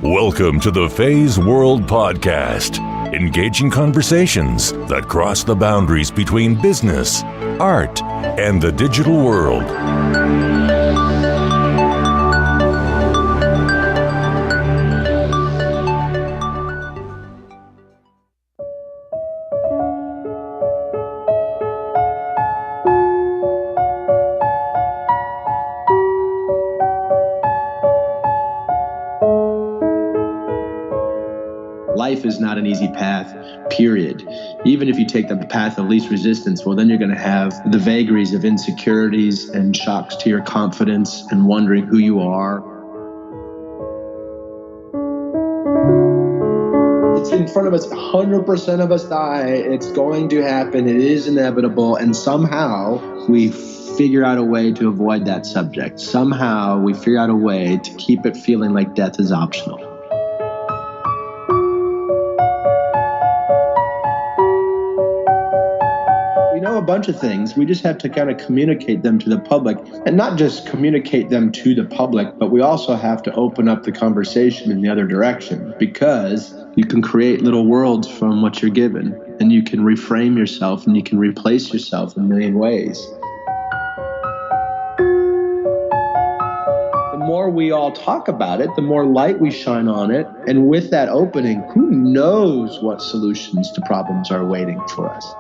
Welcome to the Feisworld podcast, engaging conversations that cross the boundaries between business, art, and the digital world. Life is not an easy path, period. Even if you take the path of least resistance, well, then you're going to have the vagaries of insecurities and shocks to your confidence and wondering who you are. It's in front of us. 100% of us die. It's going to happen. It is inevitable. And somehow we figure out a way to avoid that subject. Somehow we figure out a way to keep it feeling like death is optional. A bunch of things. We just have to kind of communicate them to the public, and not just communicate them to the public, but we also have to open up the conversation in the other direction, because you can create little worlds from what you're given, and you can reframe yourself and you can replace yourself in a million ways. The more we all talk about it, the more light we shine on it, and with that opening, who knows what solutions to problems are waiting for us.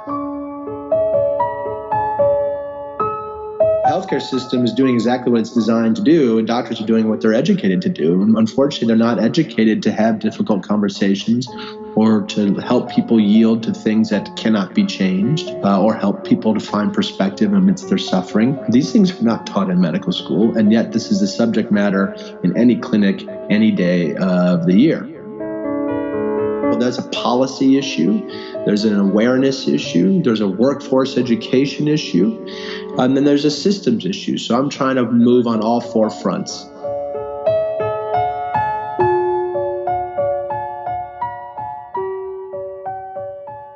The healthcare system is doing exactly what it's designed to do, and doctors are doing what they're educated to do. Unfortunately, they're not educated to have difficult conversations or to help people yield to things that cannot be changed, or help people to find perspective amidst their suffering. These things are not taught in medical school, and yet this is the subject matter in any clinic, any day of the year. Well, there's a policy issue, there's an awareness issue, there's a workforce education issue, and then there's a systems issue. So I'm trying to move on all four fronts.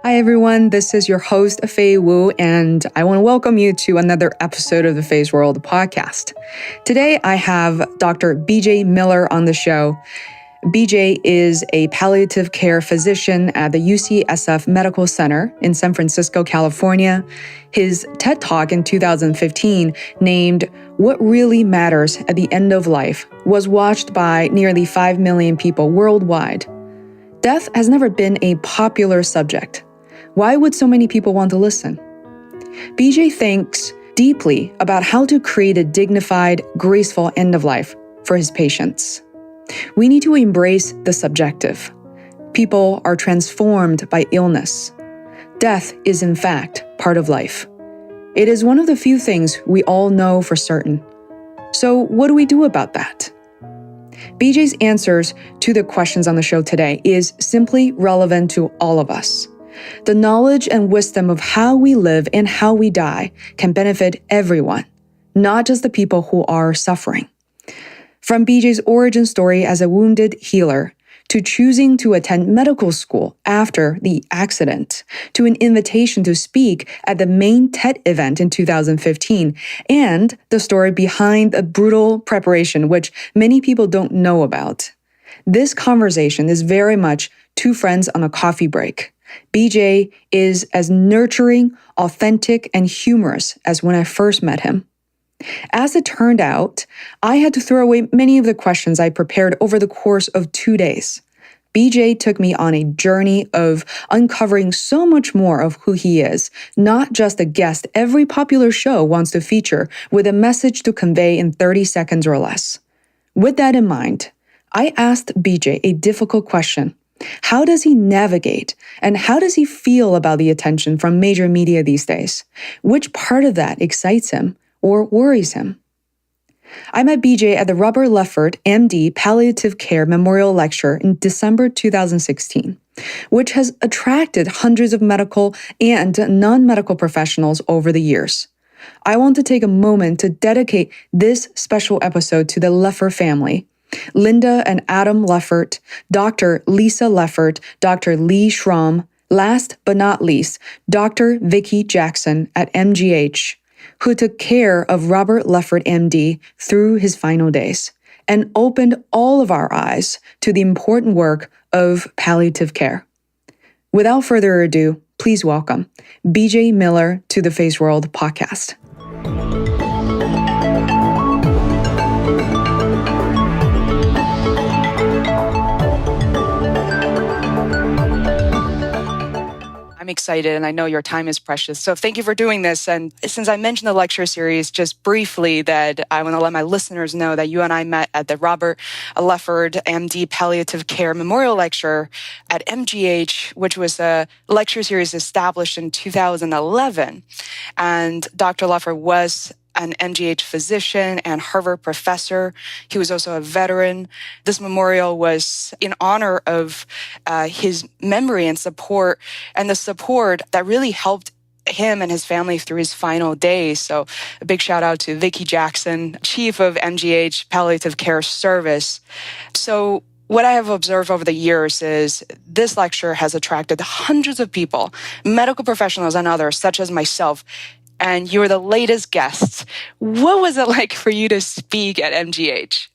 Hi everyone, this is your host, Fei Wu, and I want to welcome you to another episode of the Feisworld podcast. Today I have Dr. BJ Miller on the show. BJ is a palliative care physician at the UCSF Medical Center in San Francisco, California. His TED Talk in 2015, named "What Really Matters at the End of Life," was watched by nearly 5 million people worldwide. Death has never been a popular subject. Why would so many people want to listen? BJ thinks deeply about how to create a dignified, graceful end of life for his patients. We need to embrace the subjective. People are transformed by illness. Death is, in fact, part of life. It is one of the few things we all know for certain. So, what do we do about that? BJ's answers to the questions on the show today is simply relevant to all of us. The knowledge and wisdom of how we live and how we die can benefit everyone, not just the people who are suffering. From BJ's origin story as a wounded healer, to choosing to attend medical school after the accident, to an invitation to speak at the main TED event in 2015, and the story behind a brutal preparation which many people don't know about. This conversation is very much two friends on a coffee break. BJ is as nurturing, authentic, and humorous as when I first met him. As it turned out, I had to throw away many of the questions I prepared over the course of 2 days. BJ took me on a journey of uncovering so much more of who he is, not just a guest every popular show wants to feature with a message to convey in 30 seconds or less. With that in mind, I asked BJ a difficult question. How does he navigate, and how does he feel about the attention from major media these days? Which part of that excites him or worries him? I met BJ at the Robert Leffert, MD, Palliative Care Memorial Lecture in December 2016, which has attracted hundreds of medical and non-medical professionals over the years. I want to take a moment to dedicate this special episode to the Leffert family, Linda and Adam Leffert, Dr. Lisa Leffert, Dr. Lee Schramm, last but not least, Dr. Vicki Jackson at MGH, who took care of Robert Leffert, MD, through his final days. and opened all of our eyes to the important work of palliative care. Without further ado, please welcome BJ Miller to the Feisworld podcast. I'm excited, and I know your time is precious. So thank you for doing this. And since I mentioned the lecture series just briefly, that I want to let my listeners know that you and I met at the Robert Lefford, MD Palliative Care Memorial Lecture at MGH, which was a lecture series established in 2011. And Dr. Lefford was an MGH physician and Harvard professor. He was also a veteran. This memorial was in honor of his memory and support, and the support that really helped him and his family through his final days. So a big shout out to Vicki Jackson, chief of MGH Palliative Care Service. So what I have observed over the years is this lecture has attracted hundreds of people, medical professionals and others, such as myself, and you were the latest guest. What was it like for you to speak at MGH?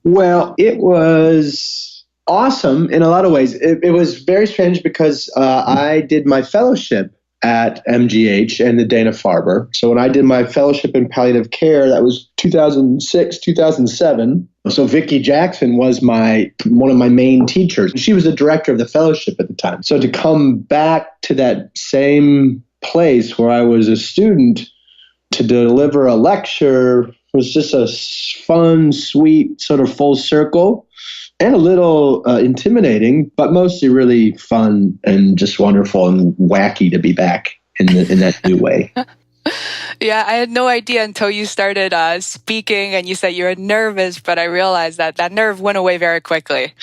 Well, it was awesome in a lot of ways. It was very strange because I did my fellowship at MGH and the Dana-Farber. So when I did my fellowship in palliative care, that was 2006, 2007. So Vicki Jackson was one of my main teachers. She was the director of the fellowship at the time. So to come back to that same place where I was a student to deliver a lecture was just a fun, sweet, sort of full circle, and a little intimidating, but mostly really fun and just wonderful and wacky to be back in that new way. Yeah, I had no idea until you started speaking and you said you were nervous, but I realized that nerve went away very quickly.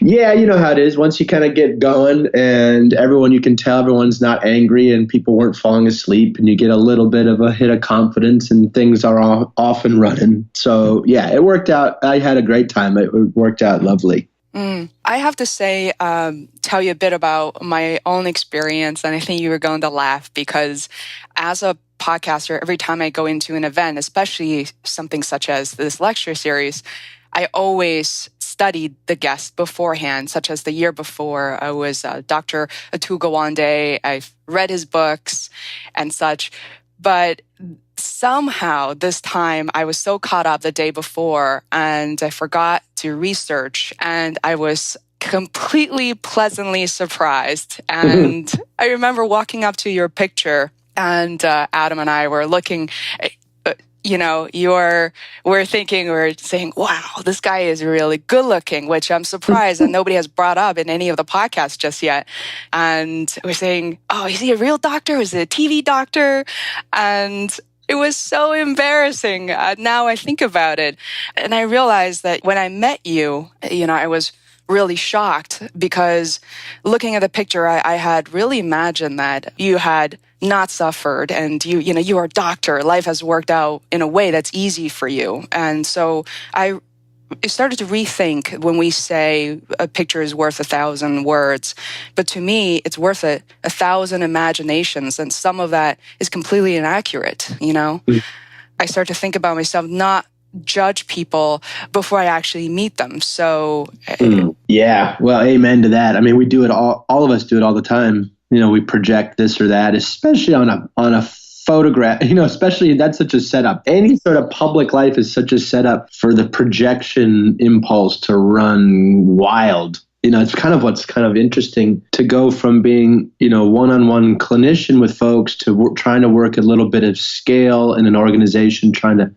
Yeah, you know how it is. Once you kind of get going and you can tell everyone's not angry and people weren't falling asleep, and you get a little bit of a hit of confidence and things are all off and running. So yeah, it worked out. I had a great time. It worked out lovely. I have to say, tell you a bit about my own experience, and I think you were going to laugh because as a podcaster, every time I go into an event, especially something such as this lecture series, I always studied the guest beforehand, such as the year before. I was Dr. Atul Gawande. I've read his books and such, but somehow this time I was so caught up the day before and I forgot to research, and I was completely pleasantly surprised. And I remember walking up to your picture, and Adam and I were looking, we're saying, wow, this guy is really good looking, which I'm surprised that nobody has brought up in any of the podcasts just yet. And we're saying, oh, is he a real doctor? Is he a TV doctor? And it was so embarrassing. Now I think about it. And I realized that when I met you, I was really shocked because looking at the picture, I had really imagined that you had not suffered and you are a doctor. Life has worked out in a way that's easy for you. And so I started to rethink when we say a picture is worth 1,000 words. But to me, it's worth 1,000 imaginations. And some of that is completely inaccurate, I start to think about myself, not judge people before I actually meet them. So yeah, well, amen to that. I mean, we do it all of us do it all the time. We project this or that, especially on a photograph, especially that's such a setup. Any sort of public life is such a setup for the projection impulse to run wild. It's kind of what's kind of interesting to go from being, one-on-one clinician with folks to trying to work a little bit of scale in an organization, trying to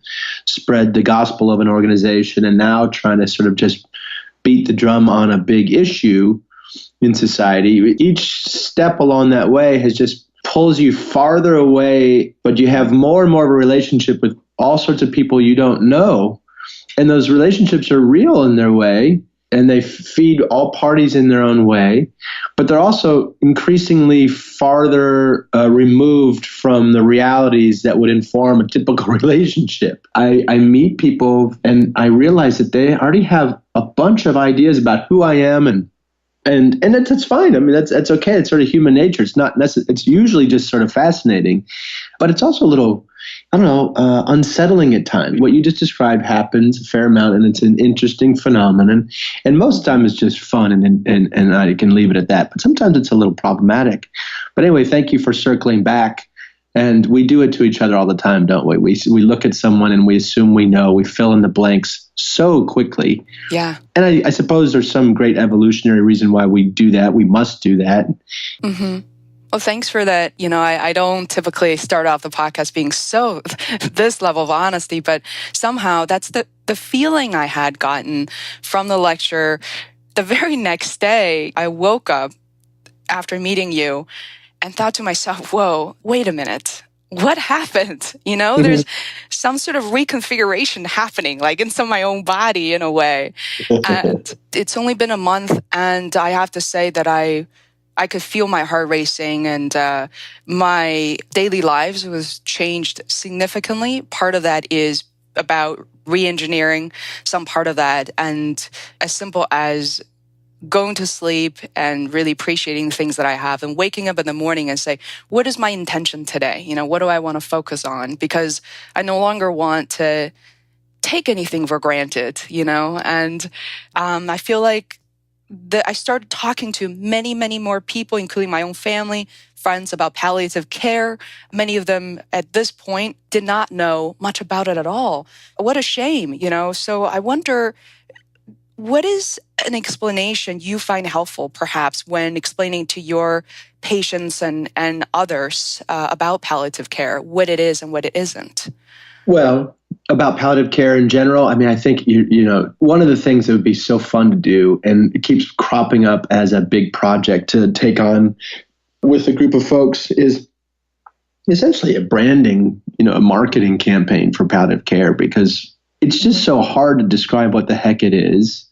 spread the gospel of an organization, and now trying to sort of just beat the drum on a big issue in society. Each step along that way has just pulls you farther away, but you have more and more of a relationship with all sorts of people you don't know. And those relationships are real in their way, and they feed all parties in their own way, but they're also increasingly farther removed from the realities that would inform a typical relationship. I meet people and I realize that they already have a bunch of ideas about who I am, and that's fine. I mean, that's okay. It's sort of human nature. It's not necessarily. It's usually just sort of fascinating, but it's also a little unsettling at times. What you just described happens a fair amount, and it's an interesting phenomenon. And most of the time it's just fun, and I can leave it at that. But sometimes it's a little problematic. But anyway, thank you for circling back. And we do it to each other all the time, don't we? We look at someone and we assume we know. We fill in the blanks so quickly. Yeah. And I suppose there's some great evolutionary reason why we do that. We must do that. Mm-hmm. Well, thanks for that. I don't typically start off the podcast being so this level of honesty, but somehow that's the feeling I had gotten from the lecture. The very next day, I woke up after meeting you and thought to myself, whoa, wait a minute. What happened? There's some sort of reconfiguration happening, like inside my own body in a way. And it's only been a month, and I have to say that I could feel my heart racing, and my daily lives was changed significantly. Part of that is about re-engineering some part of that, and as simple as going to sleep and really appreciating the things that I have, and waking up in the morning and say, what is my intention today? What do I want to focus on? Because I no longer want to take anything for granted, and I feel like I started talking to many, many more people, including my own family, friends, about palliative care. Many of them at this point did not know much about it at all. What a shame, So I wonder, what is an explanation you find helpful, perhaps, when explaining to your patients and others about palliative care, what it is and what it isn't? Well, about palliative care in general, I think one of the things that would be so fun to do, and it keeps cropping up as a big project to take on with a group of folks, is essentially a branding, a marketing campaign for palliative care, because it's just so hard to describe what the heck it is.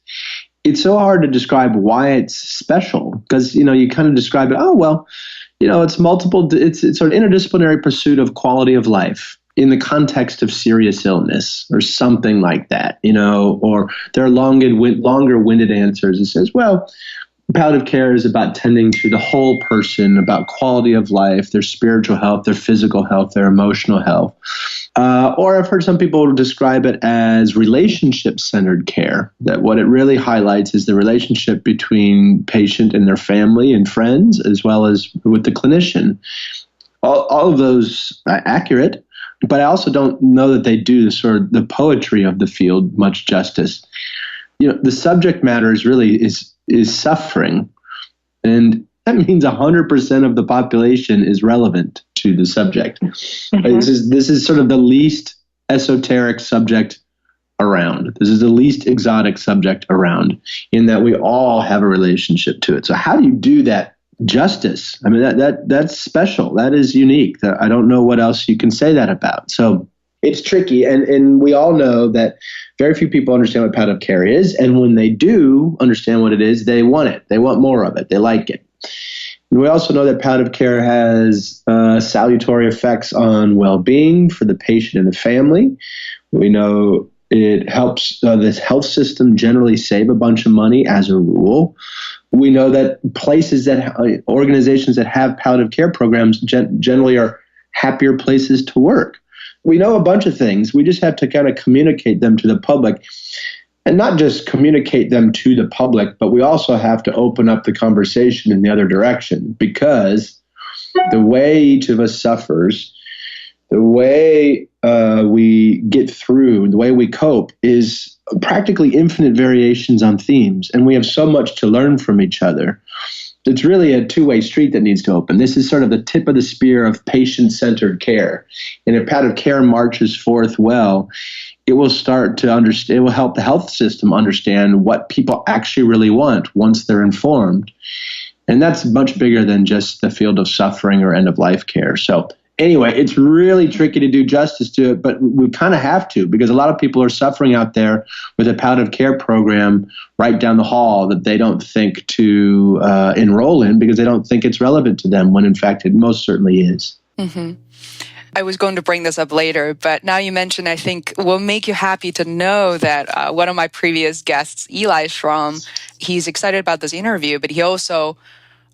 It's so hard to describe why it's special, because, you kind of describe it, it's multiple, it's sort of interdisciplinary pursuit of quality of life in the context of serious illness or something like that, or there are longer-winded answers. It says, palliative care is about tending to the whole person, about quality of life, their spiritual health, their physical health, their emotional health. Or I've heard some people describe it as relationship-centered care, that what it really highlights is the relationship between patient and their family and friends, as well as with the clinician. All of those are accurate, but I also don't know that they do the poetry of the field much justice. The subject matter is suffering, and that means 100% of the population is relevant to the subject. Mm-hmm. This is sort of the least esoteric subject around. This is the least exotic subject around, in that we all have a relationship to it. So how do you do that justice? That's special. That is unique. I don't know what else you can say that about. So it's tricky, and we all know that very few people understand what palliative care is, and when they do understand what it is, they want it. They want more of it. They like it. And we also know that palliative care has salutary effects on well-being for the patient and the family. We know it helps the health system generally save a bunch of money as a rule. We know that organizations that have palliative care programs generally are happier places to work. We know a bunch of things. We just have to kind of communicate them to the public, and not just communicate them to the public, but we also have to open up the conversation in the other direction, because the way each of us suffers, the way we get through, the way we cope is practically infinite variations on themes, and we have so much to learn from each other. It's really a two-way street that needs to open. This is sort of the tip of the spear of patient-centered care. And if palliative care marches forth well, it will start to understand, it will help the health system understand what people actually really want once they're informed. And that's much bigger than just the field of suffering or end-of-life care. So anyway, it's really tricky to do justice to it, but we kind of have to, because a lot of people are suffering out there with a palliative care program right down the hall that they don't think to enroll in, because they don't think it's relevant to them, when in fact it most certainly is. Mm-hmm. I was going to bring this up later, but now you mentioned, I think will make you happy to know that one of my previous guests, Eli Schramm, he's excited about this interview, but he also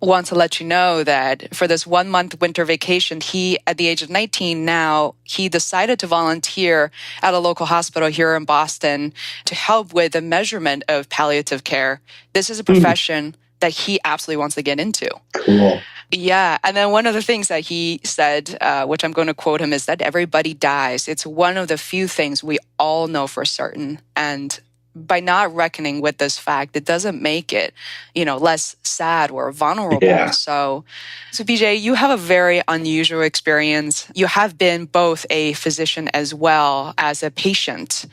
want to let you know that for this 1-month winter vacation, he, at the age of 19 now, he decided to volunteer at a local hospital here in Boston to help with the measurement of palliative care. This is a profession that he absolutely wants to get into. Cool. Yeah. And then one of the things that he said, which I'm going to quote him, is that everybody dies. It's one of the few things we all know for certain. And by not reckoning with this fact, it doesn't make it, less sad or vulnerable. Yeah. So BJ, you have a very unusual experience. You have been both a physician as well as a patient.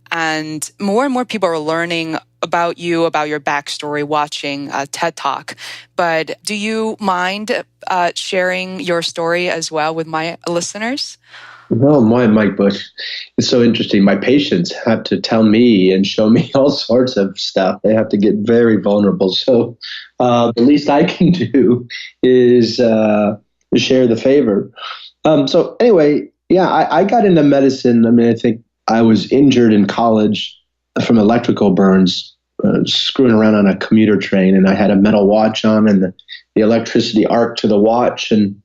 And more people are learning about you, about your backstory, watching TED Talk. But do you mind sharing your story as well with my listeners? No, Mike Bush. It's so interesting. My patients have to tell me and show me all sorts of stuff. They have to get very vulnerable. So the least I can do is share the favor. So anyway, yeah, I got into medicine. I mean, I think I was injured in college from electrical burns, screwing around on a commuter train, and I had a metal watch on, and the electricity arced to the watch, and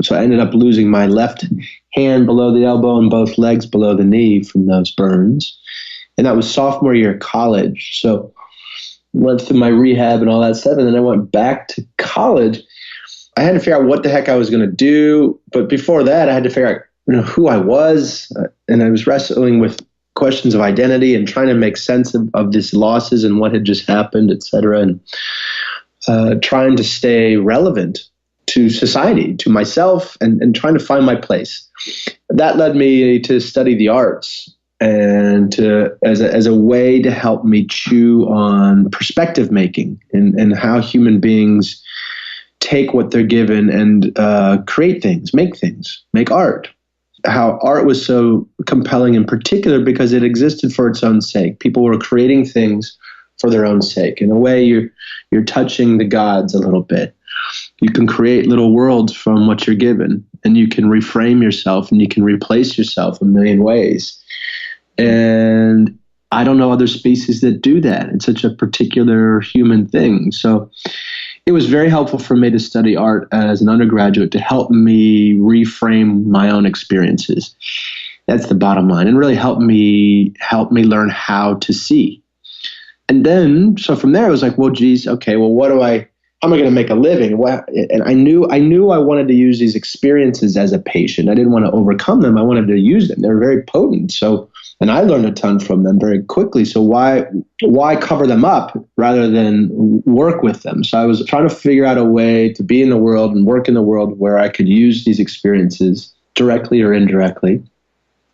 so I ended up losing my left hand below the elbow and both legs below the knee from those burns. And that was sophomore year of college. So went through my rehab and all that stuff. And then I went back to college. I had to figure out what the heck I was going to do. But before that, I had to figure out who I was. And I was wrestling with questions of identity and trying to make sense of these losses and what had just happened, et cetera. And trying to stay relevant to society, to myself, and trying to find my place. That led me to study the arts and as a way to help me chew on perspective making and how human beings take what they're given and create things, make art. How art was so compelling in particular because it existed for its own sake. People were creating things for their own sake. In a way, you're touching the gods a little bit. You can create little worlds from what you're given, and you can reframe yourself and you can replace yourself a million ways. And I don't know other species that do that. It's such a particular human thing. So it was very helpful for me to study art as an undergraduate to help me reframe my own experiences. That's the bottom line, and really help me learn how to see. And then, so from there, I was like, well, geez, okay, well, how am I going to make a living? And I knew I wanted to use these experiences as a patient. I didn't want to overcome them. I wanted to use them. They were very potent. So, and I learned a ton from them very quickly. So why cover them up rather than work with them? So I was trying to figure out a way to be in the world and work in the world where I could use these experiences directly or indirectly,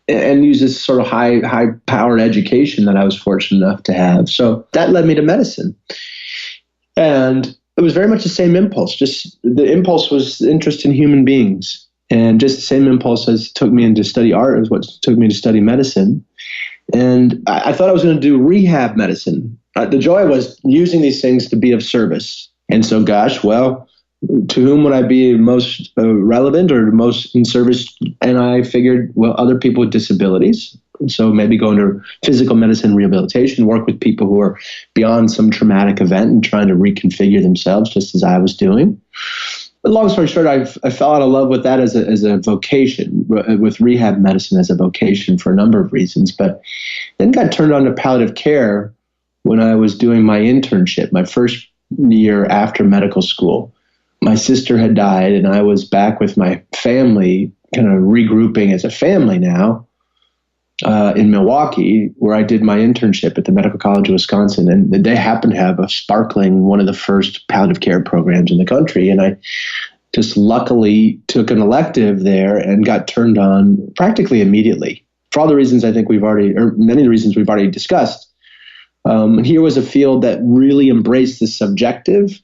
and use this sort of high-powered education that I was fortunate enough to have. So that led me to medicine. And it was very much the same impulse. Just the impulse was interest in human beings. And just the same impulse as took me into study art is what took me to study medicine. And I thought I was going to do rehab medicine. The joy was using these things to be of service. And so, to whom would I be most relevant or most in service? And I figured, other people with disabilities. So maybe go into physical medicine rehabilitation, work with people who are beyond some traumatic event and trying to reconfigure themselves, just as I was doing. But long story short, I fell out of love with that as a vocation, with rehab medicine as a vocation for a number of reasons. But then got turned on to palliative care when I was doing my internship, my first year after medical school. My sister had died, and I was back with my family, kind of regrouping as a family now, in Milwaukee, where I did my internship at the Medical College of Wisconsin. And they happened to have one of the first palliative care programs in the country. And I just luckily took an elective there and got turned on practically immediately for all the reasons I think many of the reasons we've already discussed. And here was a field that really embraced the subjective.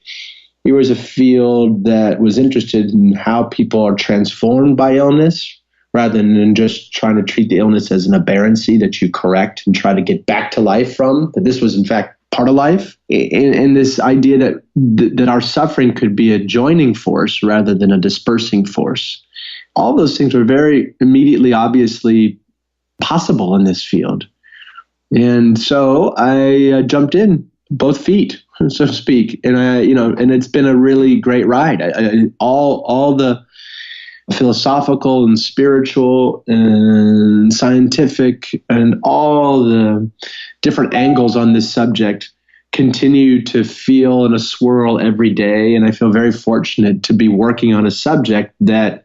Here was a field that was interested in how people are transformed by illness, rather than just trying to treat the illness as an aberrancy that you correct and try to get back to life from, that this was in fact part of life. And this idea that our suffering could be a joining force rather than a dispersing force. All those things were very immediately, obviously possible in this field. And so I jumped in, both feet. so to speak. And and it's been a really great ride. All the philosophical and spiritual and scientific and all the different angles on this subject continue to feel in a swirl every day. And I feel very fortunate to be working on a subject that,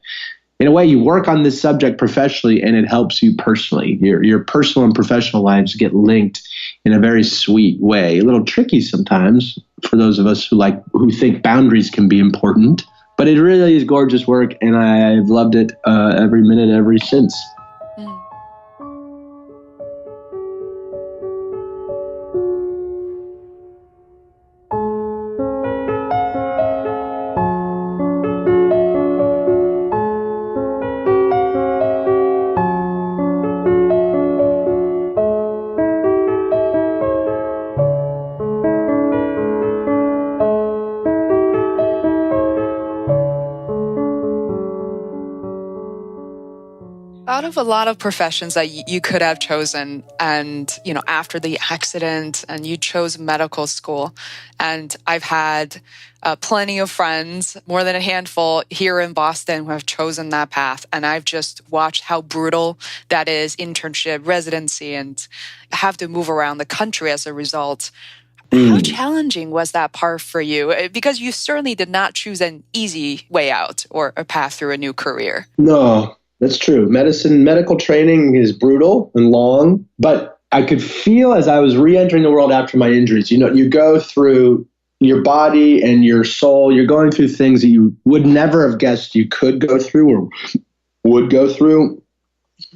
in a way, you work on this subject professionally and it helps you personally. Your personal and professional lives get linked in a very sweet way. A little tricky sometimes for those of us who think boundaries can be important. But it really is gorgeous work, and I've loved it every minute ever since. Out of a lot of professions that you could have chosen, and after the accident, and you chose medical school, and I've had plenty of friends, more than a handful here in Boston, who have chosen that path, and I've just watched how brutal that is, internship, residency, and have to move around the country as a result. How challenging was that part for you? Because you certainly did not choose an easy way out or a path through a new career. No. That's true. Medical training is brutal and long, but I could feel as I was re-entering the world after my injuries, you go through your body and your soul, you're going through things that you would never have guessed you could go through or would go through.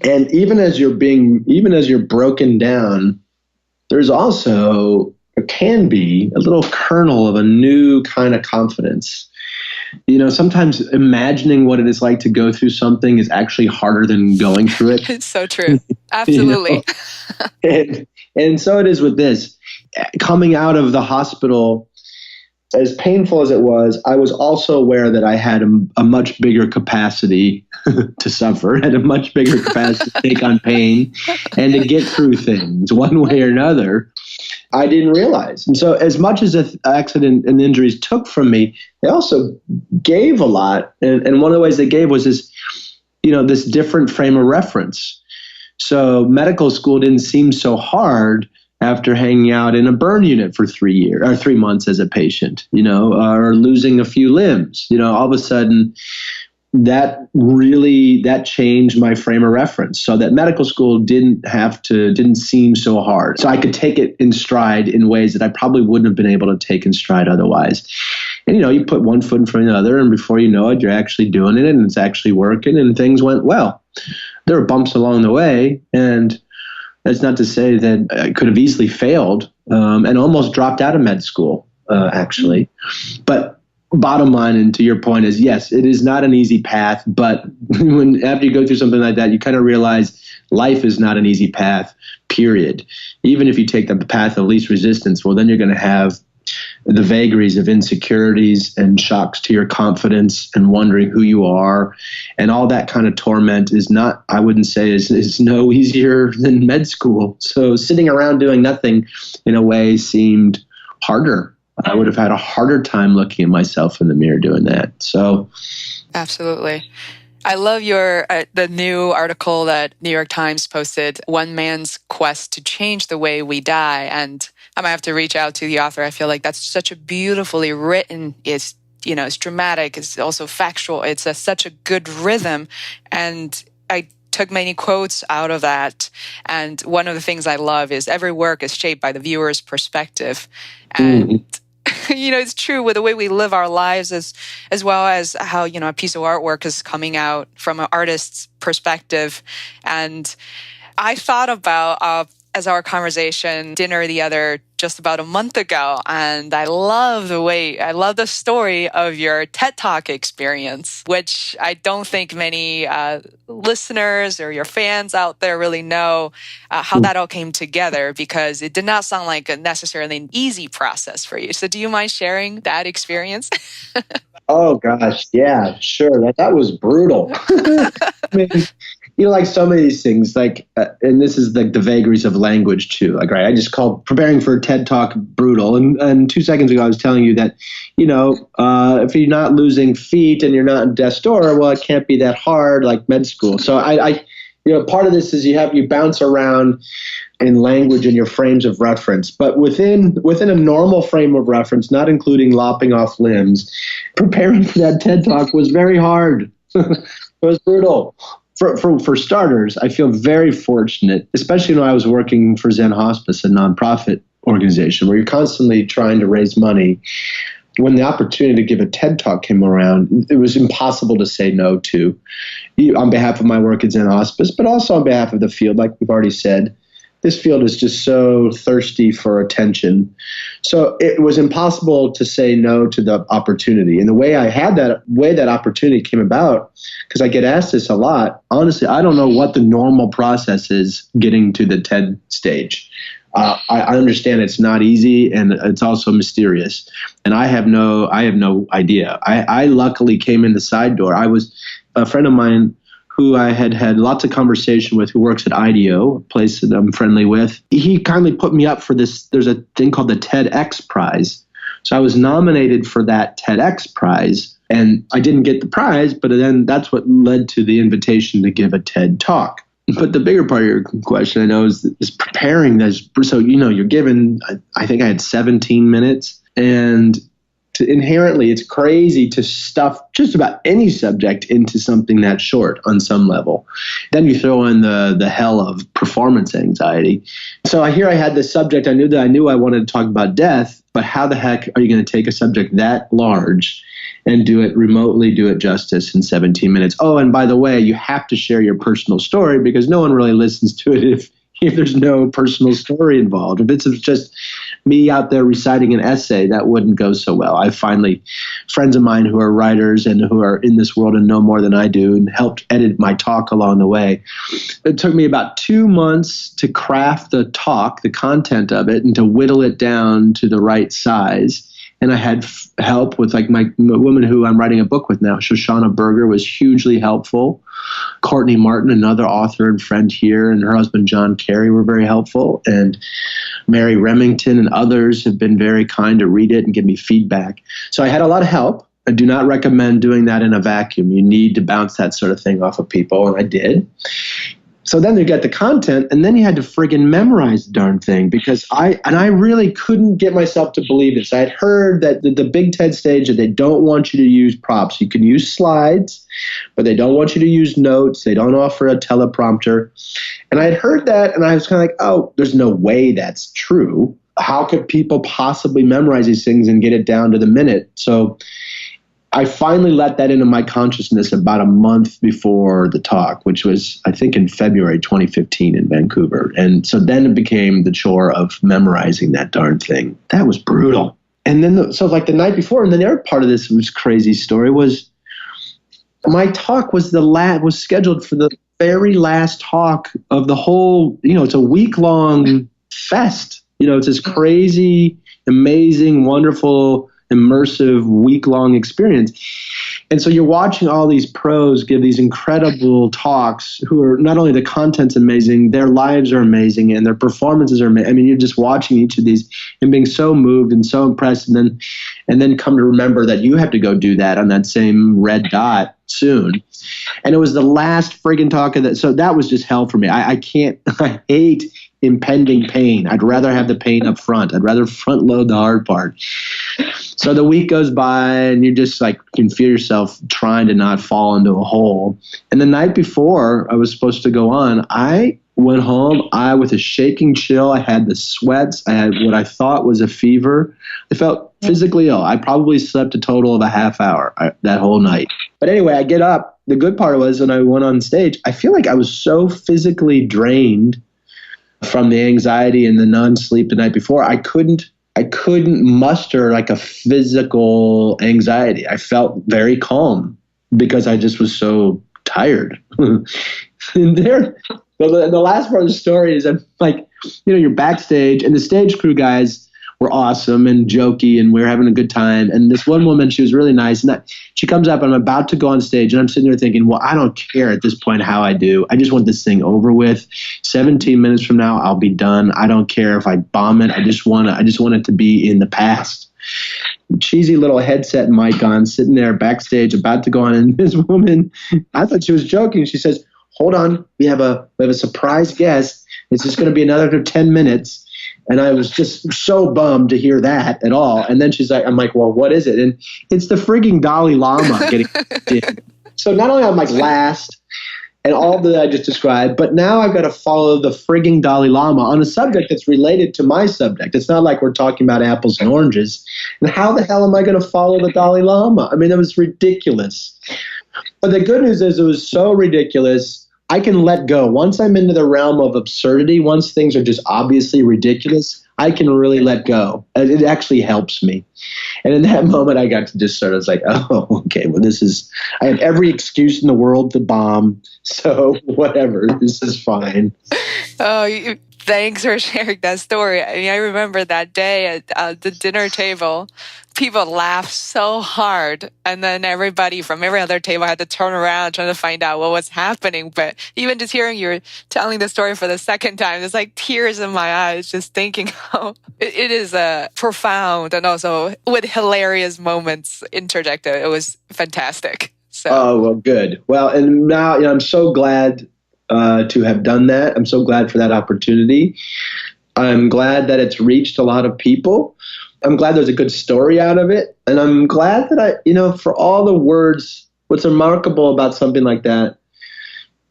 And even as you're broken down, there's also, or can be, a little kernel of a new kind of confidence. Sometimes imagining what it is like to go through something is actually harder than going through it. It's so true. Absolutely. And so it is with this. Coming out of the hospital, as painful as it was, I was also aware that I had a much bigger capacity to suffer, had a much bigger capacity to take on pain and to get through things one way or another. I didn't realize. And so as much as the accident and injuries took from me, they also gave a lot. And one of the ways they gave was this different frame of reference. So medical school didn't seem so hard after hanging out in a burn unit for 3 months as a patient, or losing a few limbs. All of a sudden that changed my frame of reference, so that medical school didn't seem so hard. So I could take it in stride in ways that I probably wouldn't have been able to take in stride otherwise. And, you put one foot in front of the other, and before you know it, you're actually doing it and it's actually working and things went well. There were bumps along the way, and that's not to say that I could have easily failed and almost dropped out of med school, actually. But bottom line, and to your point, is yes, it is not an easy path, but after you go through something like that, you kind of realize life is not an easy path, period. Even if you take the path of least resistance, well, then you're going to have the vagaries of insecurities and shocks to your confidence and wondering who you are. And all that kind of torment is not, I wouldn't say, is no easier than med school. So sitting around doing nothing in a way seemed harder. I would have had a harder time looking at myself in the mirror doing that. So, absolutely. I love the new article that New York Times posted, One Man's Quest to Change the Way We Die. And I might have to reach out to the author. I feel like that's such a beautifully written, it's dramatic, it's also factual, it's such a good rhythm. And I took many quotes out of that. And one of the things I love is every work is shaped by the viewer's perspective. And it's true with the way we live our lives as well as how, a piece of artwork is coming out from an artist's perspective. And I thought about, as our conversation dinner just about a month ago, and I love the story of your TED Talk experience, which I don't think many listeners or your fans out there really know how that all came together, because it did not sound like necessarily an easy process for you. So do you mind sharing that experience? Oh gosh, yeah, sure. That was brutal. I mean, like so many of these things, and this is like the vagaries of language too. Like, right, I just called preparing for a TED Talk brutal. And 2 seconds ago, I was telling you that, if you're not losing feet and you're not in death's door, well, it can't be that hard like med school. So I part of this is you bounce around in language and your frames of reference, but within a normal frame of reference, not including lopping off limbs, preparing for that TED Talk was very hard. It was brutal. For starters, I feel very fortunate, especially when I was working for Zen Hospice, a nonprofit organization where you're constantly trying to raise money. When the opportunity to give a TED Talk came around, it was impossible to say no to, on behalf of my work at Zen Hospice, but also on behalf of the field, like we've already said. This field is just so thirsty for attention. So it was impossible to say no to the opportunity. And the way that opportunity came about, because I get asked this a lot, honestly, I don't know what the normal process is getting to the TED stage. I understand it's not easy and it's also mysterious. And I have no idea. I luckily came in the side door. I was a friend of mine who I had lots of conversation with, who works at IDEO, a place that I'm friendly with. He kindly put me up for this. There's a thing called the TEDx Prize. So I was nominated for that TEDx Prize, and I didn't get the prize, but then that's what led to the invitation to give a TED Talk. But the bigger part of your question, I know, is preparing this. So, you're given, I think I had 17 minutes, and inherently, it's crazy to stuff just about any subject into something that short on some level. Then you throw in the hell of performance anxiety. So I had this subject. I knew I wanted to talk about death, but how the heck are you going to take a subject that large and do it justice in 17 minutes? Oh, and by the way, you have to share your personal story because no one really listens to it if there's no personal story involved. If it's just me out there reciting an essay, that wouldn't go so well. I finally, friends of mine who are writers and who are in this world and know more than I do, and helped edit my talk along the way. It took me about 2 months to craft the talk, the content of it, and to whittle it down to the right size. And I had help with my woman who I'm writing a book with now, Shoshana Berger, was hugely helpful. Courtney Martin, another author and friend here, and her husband John Carey were very helpful. And Mary Remington and others have been very kind to read it and give me feedback. So I had a lot of help. I do not recommend doing that in a vacuum. You need to bounce that sort of thing off of people, and I did. So then you get the content, and then you had to friggin' memorize the darn thing because I really couldn't get myself to believe this. I had heard that the big TED stage that they don't want you to use props. You can use slides, but they don't want you to use notes. They don't offer a teleprompter. And I had heard that, and I was kind of like, oh, there's no way that's true. How could people possibly memorize these things and get it down to the minute? So I finally let that into my consciousness about a month before the talk, which was, I think, in February 2015 in Vancouver. And so then it became the chore of memorizing that darn thing. That was brutal. And then, the night before, and then the other part of this was crazy story was my talk was was scheduled for the very last talk of the whole, it's a week-long fest. It's this crazy, amazing, wonderful, immersive week-long experience. And so you're watching all these pros give these incredible talks who are not only the content's amazing, their lives are amazing and their performances are amazing. I mean, you're just watching each of these and being so moved and so impressed, and then come to remember that you have to go do that on that same red dot soon. And it was the last friggin' talk of that. So that was just hell for me. I hate impending pain. I'd rather have the pain up front. I'd rather front load the hard part. So the week goes by and you just can feel yourself trying to not fall into a hole. And the night before I was supposed to go on, I went home. With a shaking chill. I had the sweats. I had what I thought was a fever. I felt physically ill. I probably slept a total of a half hour that whole night. But anyway, I get up. The good part was when I went on stage, I feel like I was so physically drained from the anxiety and the non-sleep the night before. I couldn't muster a physical anxiety. I felt very calm because I just was so tired. And the last part of the story is you're backstage and the stage crew guys were awesome and jokey, and we were having a good time. And this one woman, she was really nice. And she comes up, and I'm about to go on stage, and I'm sitting there thinking, well, I don't care at this point how I do. I just want this thing over with. 17 minutes from now, I'll be done. I don't care if I bomb it. I just want it to be in the past. Cheesy little headset and mic on, sitting there backstage, about to go on. And this woman, I thought she was joking. She says, hold on, we have a surprise guest. It's just going to be another 10 minutes. And I was just so bummed to hear that at all. And then I'm like, well, what is it? And it's the frigging Dalai Lama getting in. So not only am I last and all that I just described, but now I've got to follow the frigging Dalai Lama on a subject that's related to my subject. It's not like we're talking about apples and oranges. And how the hell am I going to follow the Dalai Lama? I mean, it was ridiculous. But the good news is it was so ridiculous, I can let go. Once I'm into the realm of absurdity, once things are just obviously ridiculous, I can really let go. It actually helps me. And in that moment, I got to just sort of like, oh, okay, well, I have every excuse in the world to bomb. So whatever, this is fine. Oh, thanks for sharing that story. I mean, I remember that day at the dinner table, people laughed so hard. And then everybody from every other table had to turn around trying to find out what was happening. But even just hearing you telling the story for the second time, there's like tears in my eyes just thinking how it is profound and also with hilarious moments interjected. It was fantastic. So. Oh, well, good. Well, and now I'm so glad to have done that. I'm so glad for that opportunity. I'm glad that it's reached a lot of people. I'm glad there's a good story out of it. And I'm glad that for all the words, what's remarkable about something like that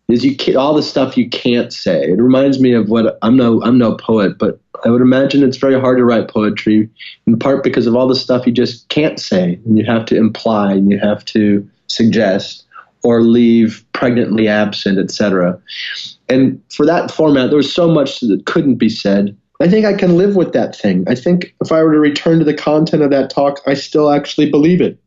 is all the stuff you can't say. It reminds me of I'm no poet, but I would imagine it's very hard to write poetry, in part because of all the stuff you just can't say. And you have to imply, and you have to suggest, or leave pregnantly absent, etc. And for that format, there was so much that couldn't be said. I think I can live with that thing. I think if I were to return to the content of that talk, I still actually believe it.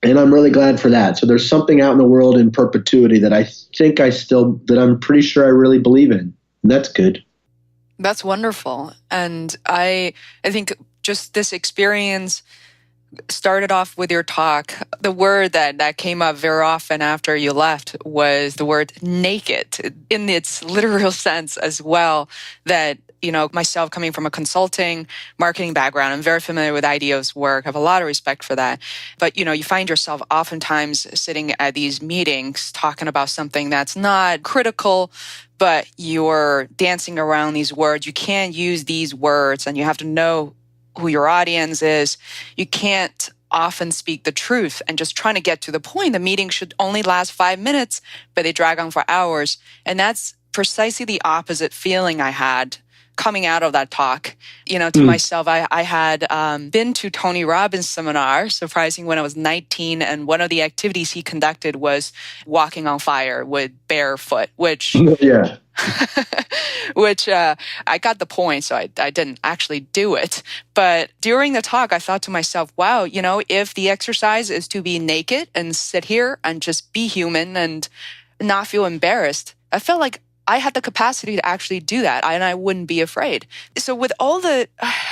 And I'm really glad for that. So there's something out in the world in perpetuity that that I'm pretty sure I really believe in. And that's good. That's wonderful. And I think just this experience started off with your talk. The word that came up very often after you left was the word naked, in its literal sense as well. That, myself coming from a consulting marketing background, I'm very familiar with IDEO's work. I have a lot of respect for that. But, you find yourself oftentimes sitting at these meetings talking about something that's not critical, but you're dancing around these words. You can't use these words, and you have to know who your audience is. You can't often speak the truth and just trying to get to the point. The meeting should only last 5 minutes, but they drag on for hours. And that's precisely the opposite feeling I had coming out of that talk. To myself, I had been to Tony Robbins' seminar, surprising, when I was 19. And one of the activities he conducted was walking on fire with barefoot, which... Yeah. which I got the point, so I didn't actually do it. But during the talk, I thought to myself, wow, if the exercise is to be naked and sit here and just be human and not feel embarrassed, I felt like I had the capacity to actually do that, and I wouldn't be afraid. So with all I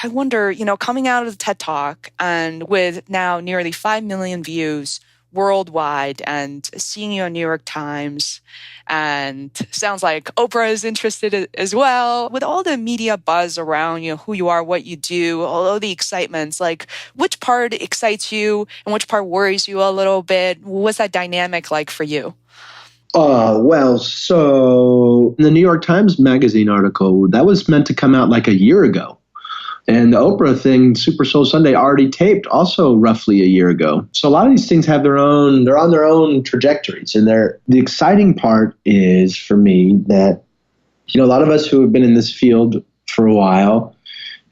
wonder, coming out of the TED Talk and with now nearly 5 million views worldwide and seeing you on New York Times, and sounds like Oprah is interested as well. With all the media buzz around, who you are, what you do, all the excitements, like which part excites you and which part worries you a little bit? What's that dynamic like for you? Well, so the New York Times Magazine article, that was meant to come out like a year ago. And the Oprah thing, Super Soul Sunday, already taped also roughly a year ago. So a lot of these things have they're on their own trajectories. And the exciting part is for me that, a lot of us who have been in this field for a while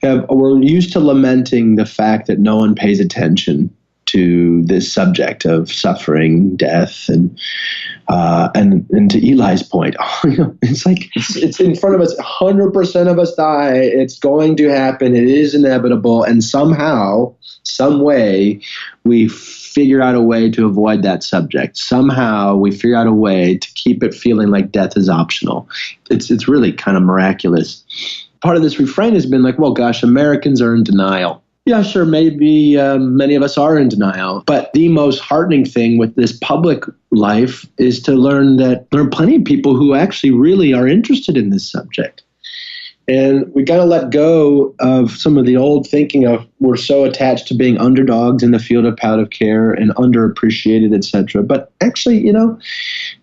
we're used to lamenting the fact that no one pays attention to this subject of suffering, death, and to Eli's point, it's like it's in front of us. 100% of us die. It's going to happen. It is inevitable, and somehow, some way, we figure out a way to avoid that subject. Somehow, we figure out a way to keep it feeling like death is optional. It's really kind of miraculous. Part of this refrain has been like, well, gosh, Americans are in denial. Yeah, sure. Maybe many of us are in denial. But the most heartening thing with this public life is to learn that there are plenty of people who actually really are interested in this subject. And we got to let go of some of the old thinking of we're so attached to being underdogs in the field of palliative care and underappreciated, et cetera. But actually,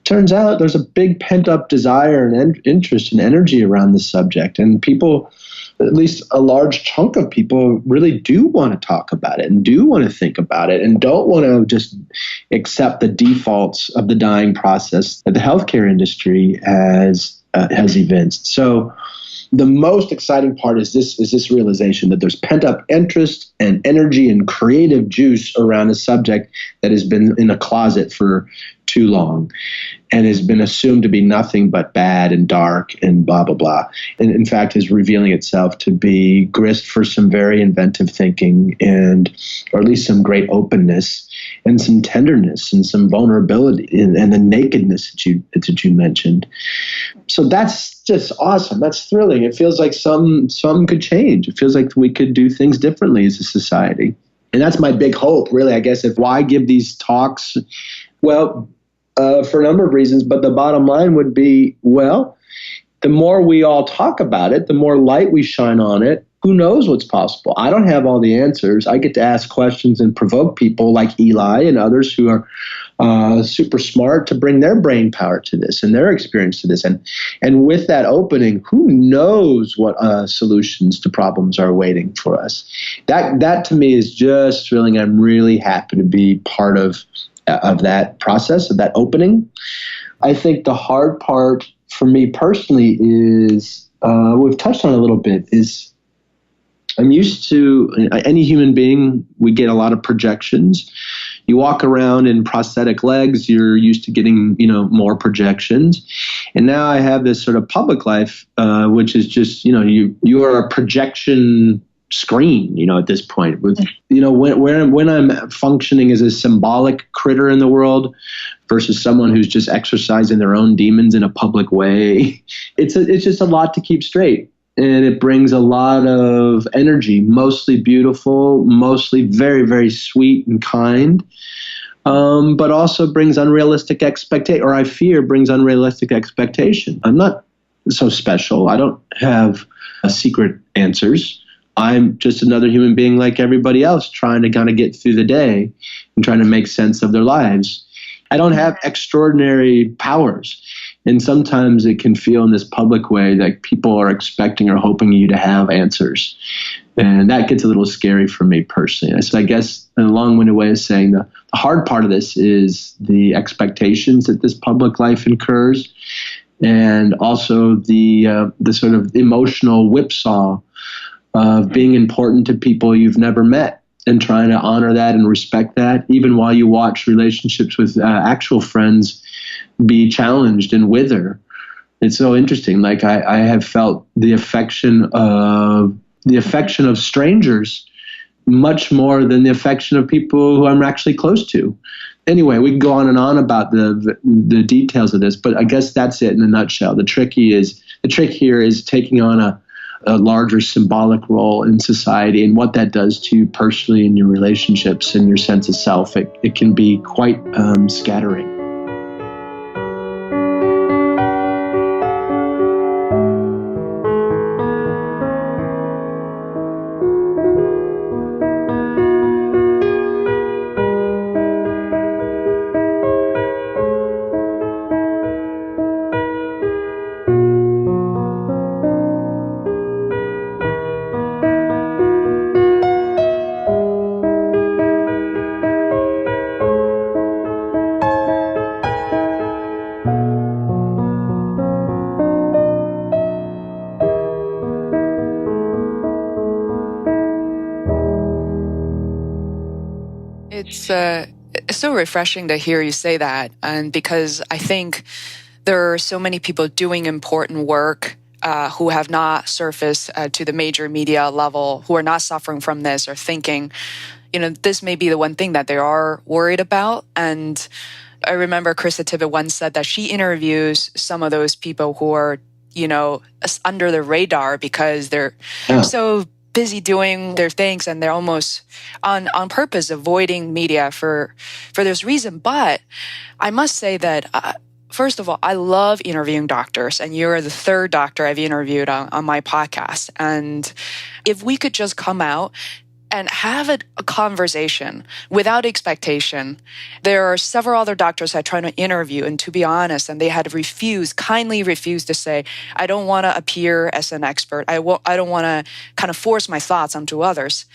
turns out there's a big pent up desire and interest and energy around this subject. And people, at least a large chunk of people, really do want to talk about it and do want to think about it and don't want to just accept the defaults of the dying process that the healthcare industry has evinced. So the most exciting part is this realization that there's pent up interest and energy and creative juice around a subject that has been in a closet for too long and has been assumed to be nothing but bad and dark and blah, blah, blah. And in fact, is revealing itself to be grist for some very inventive thinking or at least some great openness and some tenderness and some vulnerability and the nakedness that you mentioned. So that's just awesome. That's thrilling. It feels like some could change. It feels like we could do things differently as a society. And that's my big hope, really, I guess. Why give these talks? Well, for a number of reasons, but the bottom line would be, well, the more we all talk about it, the more light we shine on it, who knows what's possible? I don't have all the answers. I get to ask questions and provoke people like Eli and others who are super smart to bring their brain power to this and their experience to this. And with that opening, who knows what solutions to problems are waiting for us? That to me is just thrilling. I'm really happy to be part of that process, of that opening. I think the hard part for me personally is, we've touched on it a little bit, is I'm used to, any human being, we get a lot of projections. You walk around in prosthetic legs, you're used to getting, more projections. And now I have this sort of public life, which is just, you are a projection screen, at this point. With, when I'm functioning as a symbolic critter in the world versus someone who's just exercising their own demons in a public way, it's just a lot to keep straight. And it brings a lot of energy, mostly beautiful, mostly very, very sweet and kind, but also brings unrealistic expectation, or I fear brings unrealistic expectation. I'm not so special. I don't have secret answers. I'm just another human being like everybody else, trying to kind of get through the day and trying to make sense of their lives. I don't have extraordinary powers. And sometimes it can feel in this public way that people are expecting or hoping you to have answers. And that gets a little scary for me personally. So I guess in a long-winded way of saying the hard part of this is the expectations that this public life incurs, and also the sort of emotional whipsaw of being important to people you've never met and trying to honor that and respect that, even while you watch relationships with actual friends be challenged and wither. It's so interesting. Like I have felt the affection of strangers much more than the affection of people who I'm actually close to. Anyway, we can go on and on about the details of this, but I guess that's it in a nutshell. The trick here is taking on a larger symbolic role in society and what that does to you personally in your relationships and your sense of self. It can be quite scattering. It's so refreshing to hear you say that, and because I think there are so many people doing important work who have not surfaced to the major media level, who are not suffering from this or thinking, this may be the one thing that they are worried about. And I remember Krista Tippett once said that she interviews some of those people who are, under the radar because they're so busy doing their things and they're almost on purpose avoiding media for this reason. But I must say that first of all, I love interviewing doctors, and you're the third doctor I've interviewed on my podcast. And if we could just come out and have a conversation without expectation. There are several other doctors I tried to interview, and to be honest, and they had kindly refused to say, I don't want to appear as an expert. I don't want to kind of force my thoughts onto others.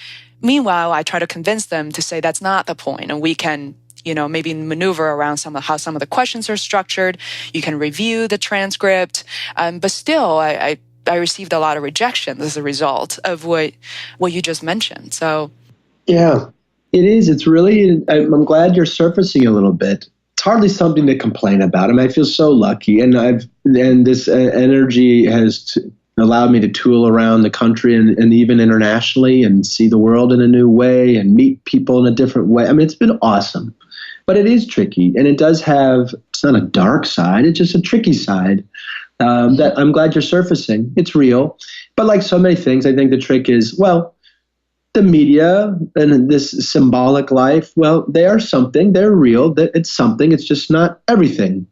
Meanwhile, I try to convince them to say that's not the point, and we can maybe maneuver around how some of the questions are structured. You can review the transcript. But still, I received a lot of rejection as a result of what you just mentioned. So, yeah, it is. It's really, I'm glad you're surfacing a little bit. It's hardly something to complain about. I mean, I feel so lucky, and this energy has allowed me to tool around the country and even internationally and see the world in a new way and meet people in a different way. I mean, it's been awesome. But it is tricky, and it does have, it's not a dark side, it's just a tricky side that I'm glad you're surfacing. It's real. But like so many things, I think the trick is, well, the media and this symbolic life, well, they are something, they're real, it's something, it's just not everything.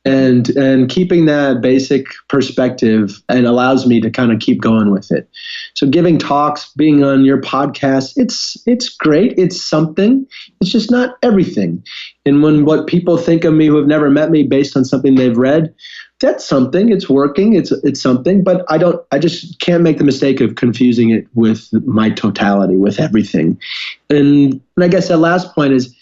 And keeping that basic perspective and allows me to kind of keep going with it. So giving talks, being on your podcast, it's great. It's something. It's just not everything. And when what people think of me who have never met me based on something they've read, that's something. It's working. It's something. But I just can't make the mistake of confusing it with my totality, with everything. And I guess that last point is,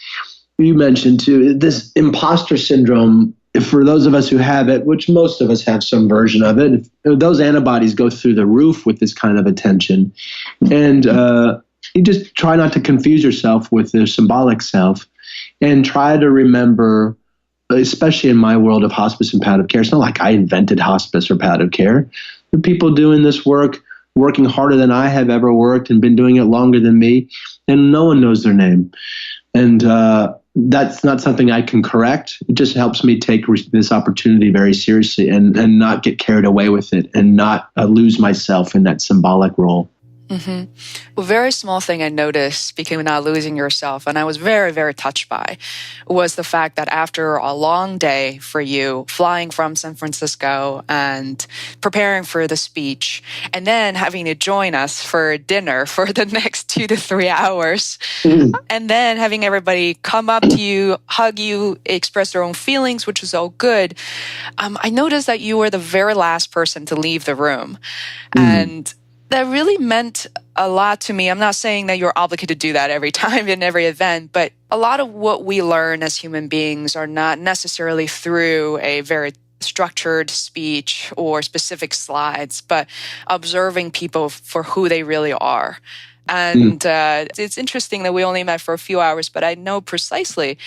you mentioned too, this imposter syndrome. For those of us who have it, which most of us have some version of it, those antibodies go through the roof with this kind of attention. And you just try not to confuse yourself with the symbolic self and try to remember, especially in my world of hospice and palliative care, it's not like I invented hospice or palliative care. There are people doing this work, working harder than I have ever worked and been doing it longer than me, and no one knows their name. And that's not something I can correct. It just helps me take this opportunity very seriously and not get carried away with it and not lose myself in that symbolic role. Mm-hmm. A very small thing I noticed, speaking of not losing yourself, and I was very, very touched by, was the fact that after a long day for you, flying from San Francisco and preparing for the speech, and then having to join us for dinner for the next 2 to 3 hours, and then having everybody come up to you, hug you, express their own feelings, which was all good, I noticed that you were the very last person to leave the room. And that really meant a lot to me. I'm not saying that you're obligated to do that every time in every event, but a lot of what we learn as human beings are not necessarily through a very structured speech or specific slides, but observing people for who they really are. And it's interesting that we only met for a few hours, but I know precisely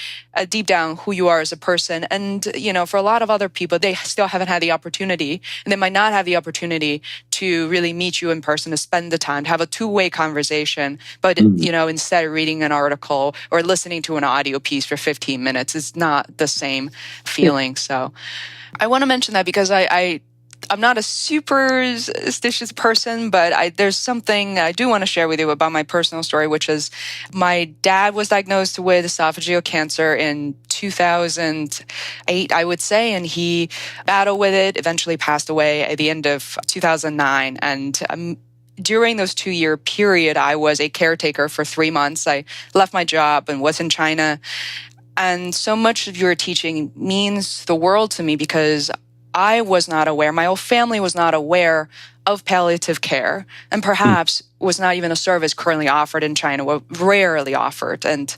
deep down who you are as a person. And, for a lot of other people, they still haven't had the opportunity, and they might not have the opportunity to really meet you in person, to spend the time, to have a two-way conversation. But, instead of reading an article or listening to an audio piece for 15 minutes, it's not the same feeling. So I want to mention that because I'm not a superstitious person, but there's something I do want to share with you about my personal story, which is my dad was diagnosed with esophageal cancer in 2008, I would say, and he battled with it, eventually passed away at the end of 2009. And during those 2-year period, I was a caretaker for 3 months. I left my job and was in China. And so much of your teaching means the world to me because I was not aware, my whole family was not aware of palliative care, and perhaps was not even a service currently offered in China, or rarely offered, and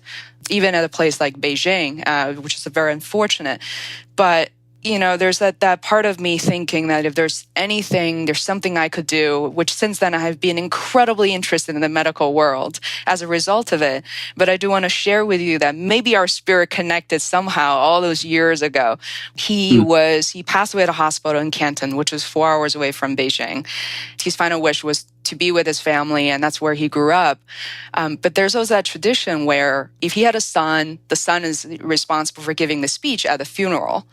even at a place like Beijing, which is very unfortunate. But there's that part of me thinking that if there's something I could do, which since then I have been incredibly interested in the medical world as a result of it. But I do want to share with you that maybe our spirit connected somehow all those years ago. He passed away at a hospital in Canton, which was 4 hours away from Beijing. His final wish was to be with his family, and that's where he grew up. But there's also that tradition where if he had a son, the son is responsible for giving the speech at the funeral.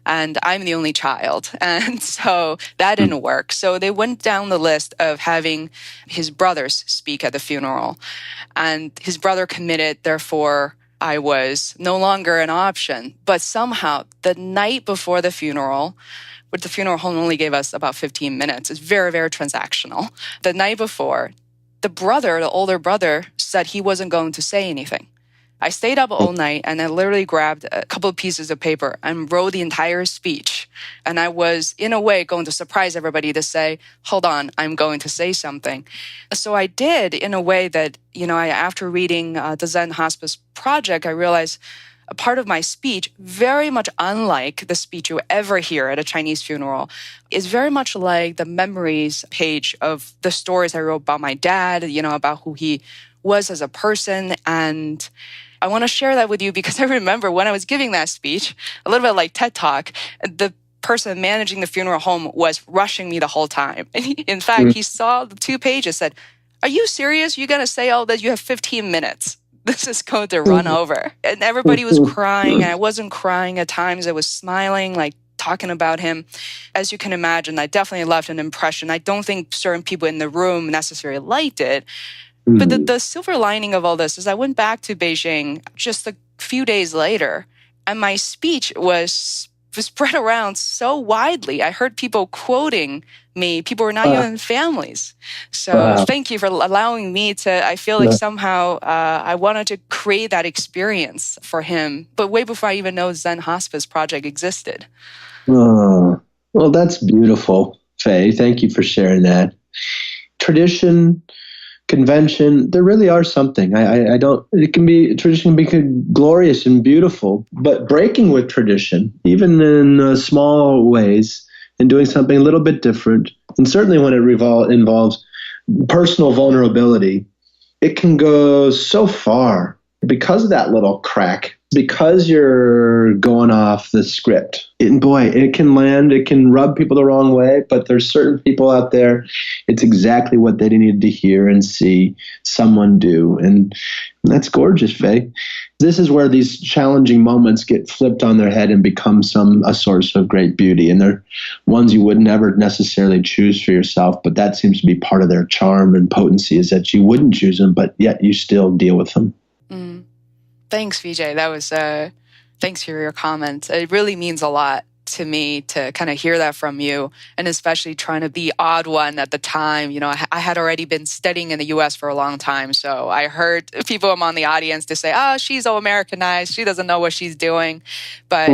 And I'm the only child. And so that didn't work. So they went down the list of having his brothers speak at the funeral. And his brother committed, therefore, I was no longer an option. But somehow, the night before the funeral, which the funeral home only gave us about 15 minutes, it's very, very transactional. The night before, the older brother, said he wasn't going to say anything. I stayed up all night and I literally grabbed a couple of pieces of paper and wrote the entire speech. And I was, in a way, going to surprise everybody to say, hold on, I'm going to say something. So I did in a way that, after reading the Zen Hospice Project, I realized a part of my speech, very much unlike the speech you ever hear at a Chinese funeral, is very much like the memories page of the stories I wrote about my dad, about who he was as a person. And I want to share that with you because I remember when I was giving that speech, a little bit like TED Talk, the person managing the funeral home was rushing me the whole time. And in fact, he saw the 2 pages, said, "Are you serious? You're going to say all that? You have 15 minutes. This is going to run over." And everybody was crying. I wasn't crying at times. I was smiling, like talking about him. As you can imagine, I definitely left an impression. I don't think certain people in the room necessarily liked it. But the silver lining of all this is I went back to Beijing just a few days later, and my speech was spread around so widely. I heard people quoting me. People were not even families. So thank you for allowing me to, I feel like somehow I wanted to create that experience for him, but way before I even know Zen Hospice Project existed. Oh, well, that's beautiful, Faye. Thank you for sharing that. Tradition, convention, there really are something. Tradition can be glorious and beautiful, but breaking with tradition, even in small ways, and doing something a little bit different, and certainly when it involves personal vulnerability, it can go so far because of that little crack, because you're going off the script. It can land, it can rub people the wrong way, but there's certain people out there, it's exactly what they needed to hear and see someone do. And that's gorgeous, Faye. This is where these challenging moments get flipped on their head and become a source of great beauty. And they're ones you would never necessarily choose for yourself, but that seems to be part of their charm and potency, is that you wouldn't choose them, but yet you still deal with them. Thanks, Vijay. That was, thanks for your comment. It really means a lot to me to kind of hear that from you, and especially trying to be odd one at the time. I had already been studying in the US for a long time, so I heard people among the audience to say, "Oh, she's all Americanized. She doesn't know what she's doing." But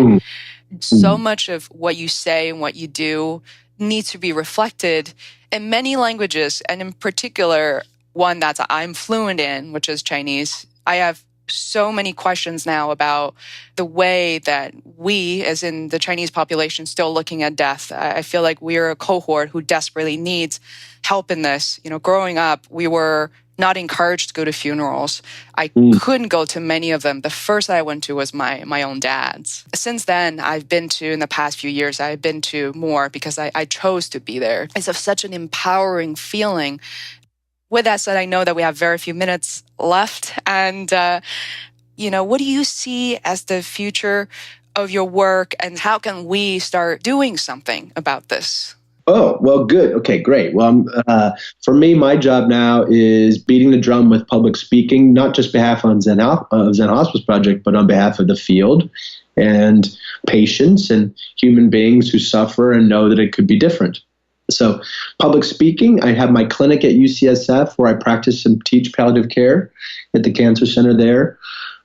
so much of what you say and what you do needs to be reflected in many languages, and in particular, one that I'm fluent in, which is Chinese. I have so many questions now about the way that we, as in the Chinese population, still looking at death. I feel like we're a cohort who desperately needs help in this. Growing up, we were not encouraged to go to funerals. I couldn't go to many of them. The first I went to was my own dad's. Since then, in the past few years, I've been to more because I chose to be there. It's such an empowering feeling. With that said, I know that we have very few minutes left. And, what do you see as the future of your work, and how can we start doing something about this? Oh, well, good. Okay, great. Well, for me, my job now is beating the drum with public speaking, not just behalf on Zen Hospice Project, but on behalf of the field and patients and human beings who suffer and know that it could be different. So public speaking, I have my clinic at UCSF where I practice and teach palliative care at the cancer center there.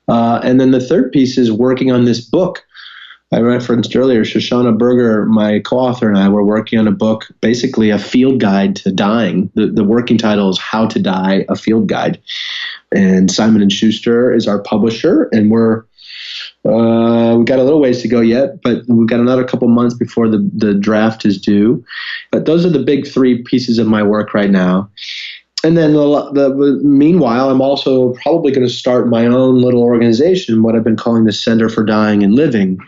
And then the third piece is working on this book I referenced earlier. Shoshana Berger, my co-author, and I were working on a book, basically a field guide to dying. The working title is How to Die, a Field Guide. And Simon & Schuster is our publisher, and we've got a little ways to go yet, but we've got another couple months before the draft is due. But those are the big 3 pieces of my work right now. And then meanwhile, I'm also probably going to start my own little organization, what I've been calling the Center for Dying and Living,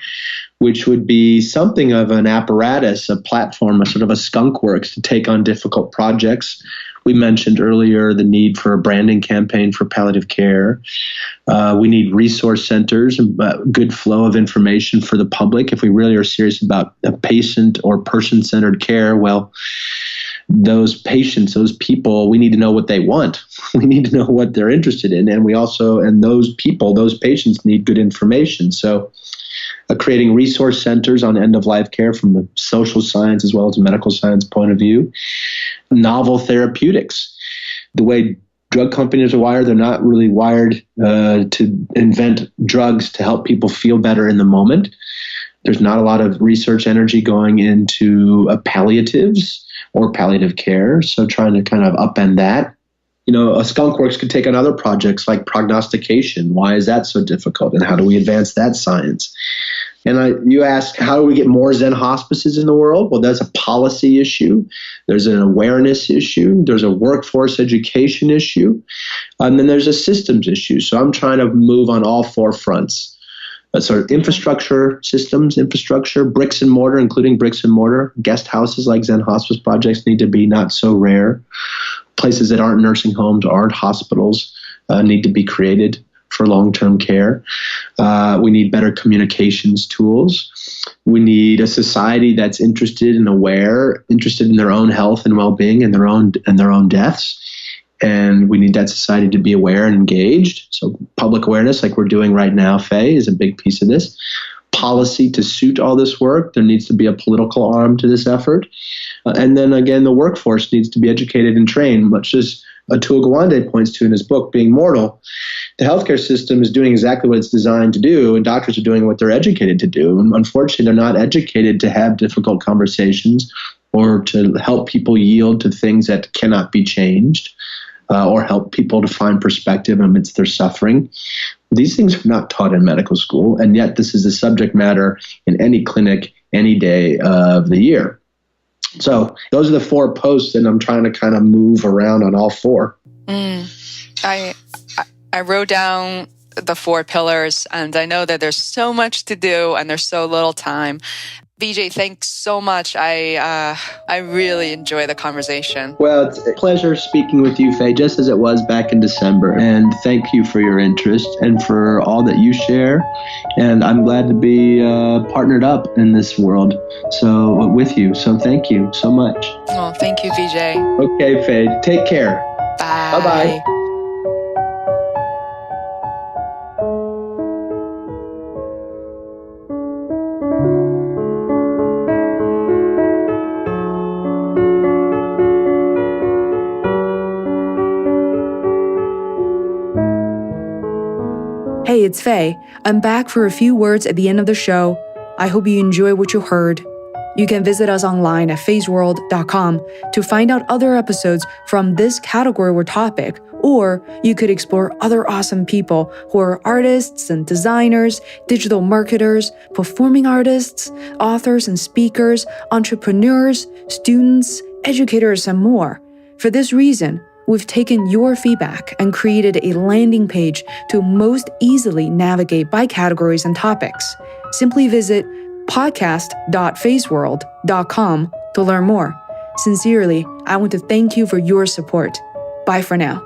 which would be something of an apparatus, a platform, a sort of a skunk works to take on difficult projects We mentioned earlier the need for a branding campaign for palliative care. We need resource centers, good flow of information for the public. If we really are serious about a patient or person-centered care, well, those patients, those people, we need to know what they want. We need to know what they're interested in. And those people, those patients need good information. So creating resource centers on end-of-life care from a social science as well as a medical science point of view. Novel therapeutics. The way drug companies are wired, they're not really wired to invent drugs to help people feel better in the moment. There's not a lot of research energy going into palliatives or palliative care, so trying to kind of upend that. A skunk works could take on other projects like prognostication. Why is that so difficult, and how do we advance that science? And you ask, how do we get more Zen hospices in the world? Well, that's a policy issue. There's an awareness issue. There's a workforce education issue. And then there's a systems issue. So I'm trying to move on all four fronts. Sort of infrastructure, systems, infrastructure, bricks and mortar, including bricks and mortar. Guest houses like Zen hospice projects need to be not so rare. Places that aren't nursing homes, aren't hospitals, need to be created for long-term care. We need better communications tools. We need a society that's interested and aware, interested in their own health and well-being and their own deaths. And we need that society to be aware and engaged. So public awareness, like we're doing right now, Faye, is a big piece of this. Policy to suit all this work. There needs to be a political arm to this effort. And then again, the workforce needs to be educated and trained, much as Atul Gawande points to in his book, Being Mortal. The healthcare system is doing exactly what it's designed to do, and doctors are doing what they're educated to do. And unfortunately, they're not educated to have difficult conversations or to help people yield to things that cannot be changed, or help people to find perspective amidst their suffering. These things are not taught in medical school, and yet this is a subject matter in any clinic, any day of the year. So those are the 4 posts, and I'm trying to kind of move around on all 4. I wrote down the 4 pillars, and I know that there's so much to do and there's so little time. BJ, thanks so much. I really enjoy the conversation. Well, it's a pleasure speaking with you, Faye, just as it was back in December. And thank you for your interest and for all that you share. And I'm glad to be partnered up in this world with you. So thank you so much. Oh, thank you, BJ. Okay, Faye. Take care. Bye. Bye-bye. Hey, it's Faye. I'm back for a few words at the end of the show. I hope you enjoy what you heard. You can visit us online at feisworld.com to find out other episodes from this category or topic, or you could explore other awesome people who are artists and designers, digital marketers, performing artists, authors and speakers, entrepreneurs, students, educators, and more. For this reason, we've taken your feedback and created a landing page to most easily navigate by categories and topics. Simply visit podcast.feisworld.com to learn more. Sincerely, I want to thank you for your support. Bye for now.